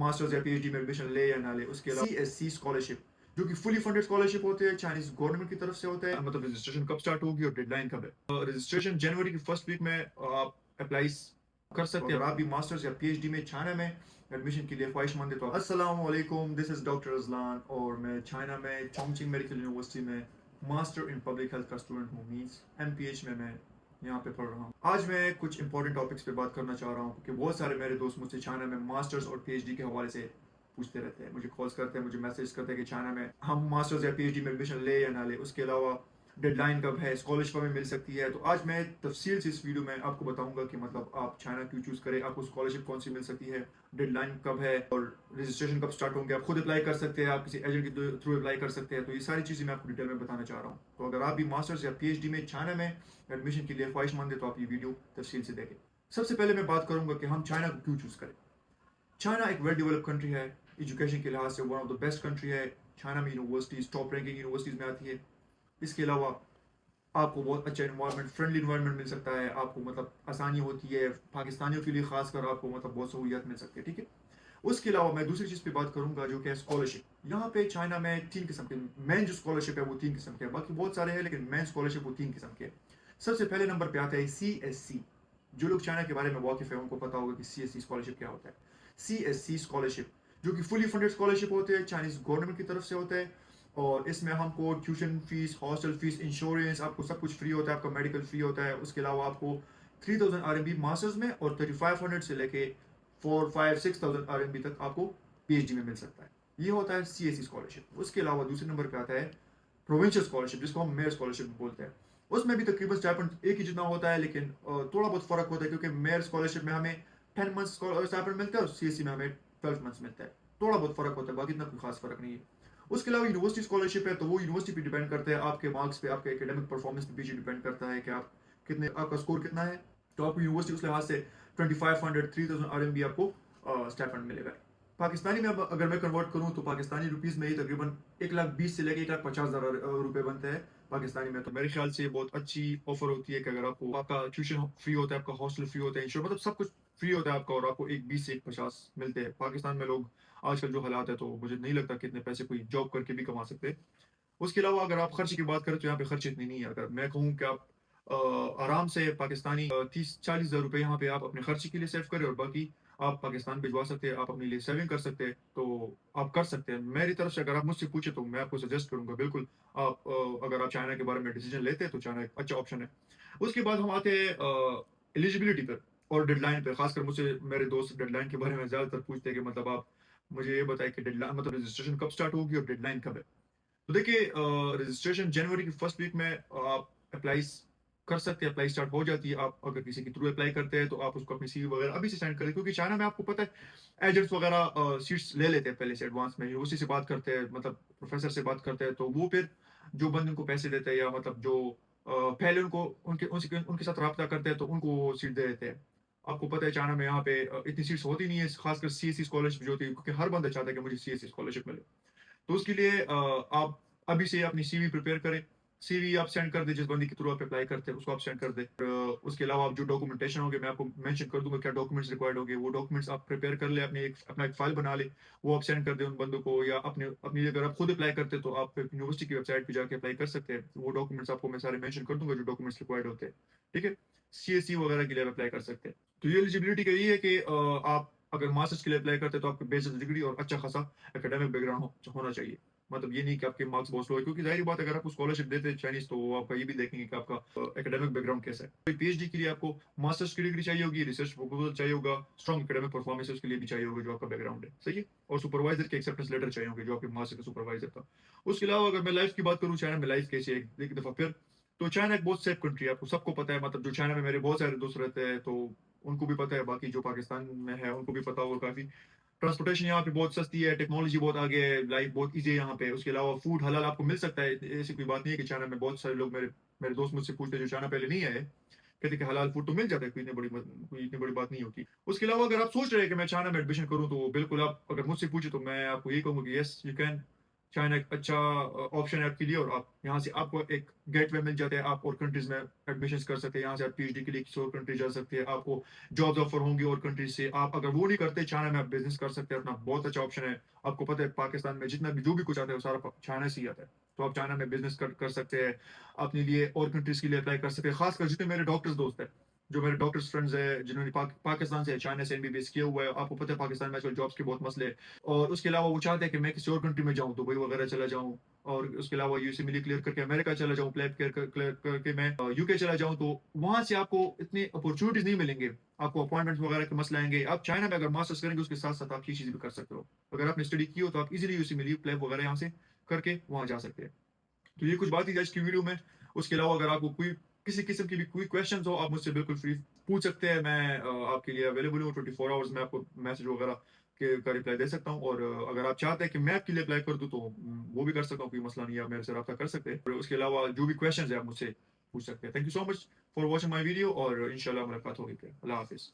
Masters या PhD में admission ले या ना ले। उसके अलावा सीएससी स्कॉलरशिप जो कि फुली फंडेड स्कॉलरशिप होते हैं, चाइनीज गवर्नमेंट की तरफ से होता है। मतलब रजिस्ट्रेशन कब स्टार्ट होगी और डेडलाइन कब है? रजिस्ट्रेशन जनवरी की फर्स्ट वीक में आप अप्लाई कर सकते हैं। अगर आप भी मास्टर्स या पीएचडी में चाइना में एडमिशन के लिए ख्वाहिशमंद है तो अस्सलाम वालेकुम, दिस इज डॉक्टर अजलान और मैं चाइना में चोंगचिंग मेडिकल यूनिवर्सिटी में मास्टर इन पब्लिक हेल्थ का स्टूडेंट हूँ। मीन्स एमपीएच में मैं यहाँ पे पढ़ रहा हूँ। आज मैं कुछ इंपॉर्टेंट टॉपिक्स पे बात करना चाह रहा हूँ क्योंकि बहुत सारे मेरे दोस्त मुझसे चाइना में मास्टर्स और पीएचडी के हवाले से पूछते रहते हैं, मुझे कॉल्स करते हैं, मुझे मैसेज करते हैं कि चाइना में हम मास्टर्स या पीएचडी में एडमिशन ले या ना ले। उसके अलावा डेडलाइन कब है, स्कॉलरशिप में मिल सकती है। तो आज मैं तफसील से इस वीडियो में आपको बताऊंगा कि मतलब आप चाइना क्यों चूज करें, आपको स्कॉलरशिप कौन सी मिल सकती है, डेडलाइन कब है और रजिस्ट्रेशन कब स्टार्ट होंगे। आप खुद अप्लाई कर सकते हैं, आप किसी एजेंट के थ्रू अप्लाई कर सकते हैं। तो ये सारी चीज़ें मैं आपको डिटेल में बताना चाह रहा हूँ। तो अगर आप भी मास्टर्स या पीएचडी में चाइना में एडमिशन के लिए ख्वाहिशमंद है तो आप ये वीडियो तफसील से देखें। सबसे पहले मैं बात करूंगा कि हम चाइना को क्यों चूज करें। चाइना एक वेल डेवलप्ड कंट्री है, एजुकेशन के लिहाज से one of the best country है। चाइना में यूनिवर्सिटीज टॉप रैंकिंग यूनिवर्सिटीज में आती है। इसके अलावा आपको बहुत अच्छा इन्वायरमेंट, फ्रेंडली इन्वायरमेंट मिल सकता है। आपको मतलब आसानी होती है, पाकिस्तानियों के लिए खासकर आपको मतलब बहुत सहूलियत मिल सकती है। ठीक है, उसके अलावा मैं दूसरी चीज़ पे बात करूंगा जो कि है स्कॉलरशिप। यहाँ पे चाइना में 3 किस्म के मेन जो स्कॉलरशिप है वो 3 किस्म के है, बाकी बहुत सारे हैं लेकिन मेन स्कॉलरशिप वो 3 किस्म के है। सबसे पहले नंबर पे आता है सीएससी। जो लोग चाइना के बारे में वाकिफ है उनको पता होगा कि सीएससी स्कॉलरशिप क्या होता है। सीएससी स्कॉलरशिप जो कि फुली फंडेड स्कॉलरशिप होते हैं, चाइनीज गवर्नमेंट की तरफ से होता है और इसमें हमको tuition fees, hostel fees, insurance, आपको सब कुछ फ्री होता है। आपका मेडिकल फ्री होता है। उसके अलावा आपको 3000 RMB मास्टर्स में और 3500 से लेके 4-5-6,000 RMB तक आपको पीएचडी में मिल सकता है। ये होता है सीएससी स्कॉलरशिप। उसके अलावा दूसरे नंबर पे आता है प्रोविंशियल स्कॉलरशिप जिसको हम मेयर स्कॉलरशिप बोलते हैं। उसमें भी तकरीबन स्टाइपेंड एक ही जितना होता है लेकिन थोड़ा बहुत फर्क होता है क्योंकि मेयर स्कॉलरशिप में हमें 10 मंथ्स स्टाइपेंड मिलता है और सीएससी में हमें 12 मंथ्स मिलता है। थोड़ा बहुत फर्क होता है, बाकी इतना कोई खास फर्क नहीं है। उसके अलावा यूनिवर्सिटी स्कॉलरशिप है तो वो यूनिवर्सिटी पे डिपेंड करता है, आपके मार्क्स पे, आपके एकेडमिक परफॉर्मेंस पे पीछे डिपेंड करता है कि आप कितने, आपका स्कोर कितना है। तो आपको यूनिवर्सिटी उस लिहाज से 2500-3000 RMB आपको स्टाइपेंड मिलेगा। पाकिस्तानी में अब अगर मैं कन्वर्ट करूं तो पाकिस्तानी रुपीस में ही तकरीबन 1,20,000 से लेकर 1,50,000 रुपए बनते हैं पाकिस्तानी में। तो मेरे ख्याल से बहुत अच्छी ऑफर होती है कि अगर आपको आपका ट्यूशन फ्री होता है, आपका हॉस्टल फ्री होता है, इंश्योर मतलब सब कुछ फ्री होता है आपका और आपको 1,20 से 1,50 मिलते हैं। पाकिस्तान में लोग आजकल जो हालात है तो मुझे नहीं लगता कि इतने पैसे कोई जॉब करके भी कमा सकते। उसके अलावा अगर आप खर्च की बात करें तो यहाँ पे खर्च इतनी नहीं है। अगर मैं कहूँ कि आप आराम से पाकिस्तानी 30-40 हज़ार रुपए यहाँ पे आप अपने खर्चे के लिए सेव करें और बाकी आप पाकिस्तान भिजवा सकते हैं, आप अपने लिए सेविंग कर सकते हैं, तो आप कर सकते हैं। मेरी तरफ से अगर आप मुझसे पूछे तो मैं आपको सजेस्ट करूंगा बिल्कुल आप अगर आप चाइना के बारे में डिसीजन लेते हैं तो चाइना एक अच्छा ऑप्शन है। उसके बाद हम आते हैं एलिजिबिलिटी पर और डेडलाइन पे। खासकर मुझसे मेरे दोस्त डेडलाइन के बारे में ज्यादातर पूछते हैं कि मतलब आप मुझे ये बताएं कि डेडलाइन मतलब रजिस्ट्रेशन कब स्टार्ट होगी और डेडलाइन कब है। तो देखिए रजिस्ट्रेशन जनवरी की फर्स्ट वीक में आप अप्लाई कर सकते हैं, अप्लाई स्टार्ट हो जाती है। आप अगर किसी के थ्रू अप्लाई करते हैं तो आप उसको अपनी सीवी वगैरह अभी से सेंड करें क्योंकि चाइना में आपको पता है एजेंट्स वगैरह सीट्स ले लेते हैं पहले से एडवांस में। यूनिवर्सिटी से बात करते हैं, मतलब प्रोफेसर से बात करते हैं, तो वो फिर जो बंदे उनको पैसे देते हैं या मतलब जो पहले उनको उनके साथ रब्ता करते हैं तो उनको वो सीट दे देते हैं। आपको पता है चाइना में यहाँ पे इतनी सीट्स होती नहीं है, खासकर सीएससी स्कॉलरशिप जो होती है, क्योंकि हर बंदा चाहता है कि मुझे सीएससी स्कॉलरशिप मिले। तो उसके लिए आप अभी से अपनी सीवी प्रिपेयर करें। सीवी आप सेंड कर दें, जिस बंदी के थ्रू आप अप्लाई करते हैं उसको आप सेंड कर दें। उसके अलावा आप जो डॉक्यूमेंटेशन होंगे मैं आपको मेंशन कर दूंगा क्या डॉक्यूमेंट्स रिक्वायर्ड होंगे। वो डॉक्यूमेंट्स आप प्रिपेयर कर ले, अपना एक फाइल बना ले, वो आप सेंड कर दें उन बंदों को। या अपनी अगर आप खुद अप्लाई करते हैं तो आप यूनिवर्सिटी की वेबसाइट पर जाकर अप्लाई कर सकते हैं। वो डॉक्यूमेंट्स आपको मैं सारे मेंशन कर दूंगा जो डॉक्यूमेंट्स रिक्वायर्ड होते हैं। ठीक है, सीएससी वगैरह के लिए आप अप्लाई कर सकते हैं। तो ये एलिजिबिलिटी का ये है कि आप अगर मास्टर्स के लिए अप्लाई करते हैं तो आपके बेसिक डिग्री और अच्छा खासा एकेडमिक बैकग्राउंड होना चाहिए। मतलब ये नहीं कि आपके मार्क्स बहुत स्लो है, क्योंकि जाहिर बात है अगर आपको स्कॉलरशिप देते हैं चाइनीज तो वो आपका ये भी देखेंगे कि आपका एकेडमिक बैकग्राउंड कैसा है। पीएचडी के लिए आपको मास्टर्स की डिग्री चाहिए होगी, रिसर्च प्रपोजल चाहिए होगा, स्ट्रॉन्ग एकेडमिक परफॉर्मेंस उसके लिए भी चाहिए होगा जो आपका बैकग्राउंड है, सही है। और सुपरवाइजर के एक्सेप्टेंस लेटर चाहिए होंगे जो आपके मास्टर का सुपरवाइजर था। उसके अलावा अगर मैं लाइफ की बात करूँ, चाइना में लाइफ कैसी है एक दफा फिर, तो चाइना एक बहुत सेफ कंट्री है, आपको सबको पता है। मतलब जो चाइना में मेरे बहुत सारे दोस्त रहते हैं तो उनको भी पता है, बाकी जो पाकिस्तान में है उनको भी पता होगा काफी। ट्रांसपोर्टेशन यहाँ पे बहुत सस्ती है, टेक्नोलॉजी बहुत आगे है, लाइफ बहुत इजी है यहाँ पे। उसके अलावा फूड हलाल आपको मिल सकता है, ऐसी कोई बात नहीं है कि चाइना में बहुत सारे लोग मेरे मेरे दोस्त मुझसे पूछते हैं जो चाइना पहले नहीं आए, कहते कि हलाल फूड तो मिल जाता है, कोई इतनी बड़ी बात नहीं होती। उसके अलावा अगर आप सोच रहे हैं कि मैं चाइना में एडमिशन करूँ तो बिल्कुल आप अगर मुझसे पूछे तो मैं आपको यही कहूँगा कि यस यू कैन चाइना एक अच्छा ऑप्शन है आपके लिए, और आप यहाँ से आपको एक गेटवे मिल जाता है, आप और कंट्रीज में एडमिशन कर सकते हैं। यहाँ से आप पीएचडी के लिए किसी और कंट्री जा सकते हैं, आपको जॉब्स ऑफर होंगी और कंट्रीज से। आप अगर वो नहीं करते, चाइना में आप बिजनेस कर सकते हैं अपना, बहुत अच्छा ऑप्शन है। आपको पता है पाकिस्तान में जितना भी जो भी कुछ आता है वो सारा चाइना से ही आता है, तो आप चाइना में बिजनेस कर सकते हैं, अपने लिए और कंट्रीज के लिए अप्लाई कर सकते हैं। खासकर जितने मेरे डॉक्टर्स दोस्त हैं, जो मेरे डॉक्टर्स फ्रेंड्स हैं जिन्होंने पाकिस्तान से चाइना से एमबीबीएस किया हुआ है, आपको पता है पाकिस्तान में आजकल जॉब्स के बहुत मसले हैं। और उसके अलावा वो चाहते हैं कि मैं किसी और कंट्री में जाऊँ, दुबई वगैरह चला जाऊँ, और उसके अलावा यूसीएमएलई क्लियर करके अमेरिका चला जाऊँ, प्लेब क्लियर करके मैं यूके चला जाऊँ, तो वहाँ से आपको इतनी अपॉर्चुनिटीज नहीं मिलेंगे, आपको अपॉइंटमेंट्स वगैरह के मसले आएंगे। आप चाइना में अगर मास्टर्स करेंगे उसके साथ साथ आप ये चीज़ भी कर सकते हो। अगर आपने स्टडी की हो तो आप इजीली यूसीएमएलई प्लेब वगैरह यहाँ से करके वहाँ जा सकते हैं। तो ये कुछ बात थी आज की वीडियो में। उसके अलावा अगर आपको कोई किसी किस्म की भी कोई क्वेश्चन हो, आप मुझसे बिल्कुल फ्री पूछ सकते हैं। मैं आपके लिए अवेलेबल हूँ 24 आवर्स में, आपको मैसेज वगैरह के का रिप्लाई दे सकता हूँ। और अगर आप चाहते हैं कि मैं आपके लिए अप्लाई कर दूँ तो वो भी कर सकता हूँ, कोई मसला नहीं है, आप मेरे से रब्ता कर सकते हैं। और उसके अलावा जो भी क्वेश्चन है आप मुझसे पूछ सकते हैं। Thank you so much for watching my video, और इंशाल्लाह मुलाकात होगी फिर। अल्लाह हाफिज़।